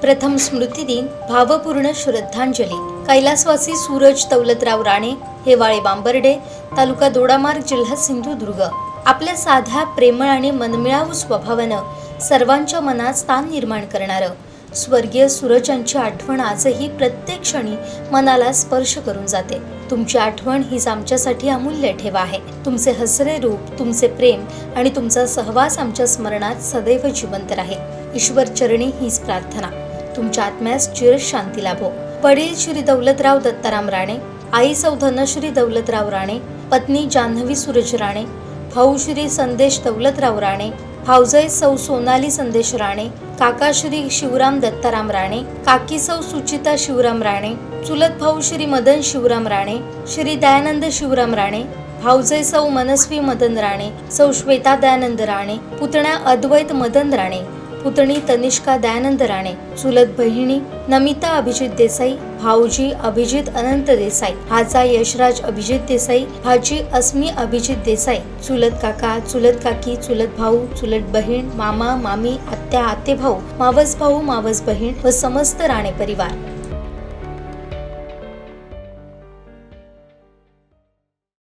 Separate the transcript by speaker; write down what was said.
Speaker 1: प्रथम स्मृती दिन, भावपूर्ण श्रद्धांजली. कैलासवासी सूरज दौलतराव राणे, हेवाळे बांबर्डे, तालुका दोडामार्ग, जिल्हा सिंधुदुर्ग. आपल्या साध्या, प्रेमळ आणि मनमिळावू स्वभावानं सर्वांच्या मनात स्थान निर्माण करणारं स्वर्गीय सूरजांची आठवण आजही प्रत्येक क्षणी मनाला स्पर्श करून जाते. तुमची आठवण हीच आमच्यासाठी अमूल्य ठेवा आहे. तुमचे हसरे रूप, तुमचे प्रेम आणि तुमचा सहवास आमच्या स्मरणात सदैव जिवंत राहील. ईश्वर चरणी हीच प्रार्थना. तुमच्या आत्म्यास चिरशांती लाभो. वडील श्री दौलतराव दत्ताराम राणे, आई सौ धनश्री दौलतराव राणे, पत्नी जान्हवी सूरज राणे, भाऊ श्री संदेश दौलतराव राणे, भाऊजाई सौ सोनाली संदेश राणे, काका श्री शिवराम दत्ताराम राणे, काकी सौ सुचिता शिवराम राणे, चुलत भाऊ श्री मदन शिवराम राणे, श्री दयानंद शिवराम राणे, भाऊजाई सौ मनस्वी मदन राणे, सौ श्वेता दयानंद राणे, पुतण्या अद्वैत मदन राणे, पुतणी तनिष्का दयानंद राणे, चुलत बहिणी नमिता अभिजित देसाई, भाऊजी अभिजित अनंत देसाई, भाचा यशराज अभिजित देसाई, भाची अस्मी अभिजित देसाई, चुलत काका, चुलत काकी, चुलत भाऊ, चुलत बहीण, मामा मामी, आत्या, आते भाऊ, मावस भाऊ, मावस बहीण व समस्त राणे परिवार.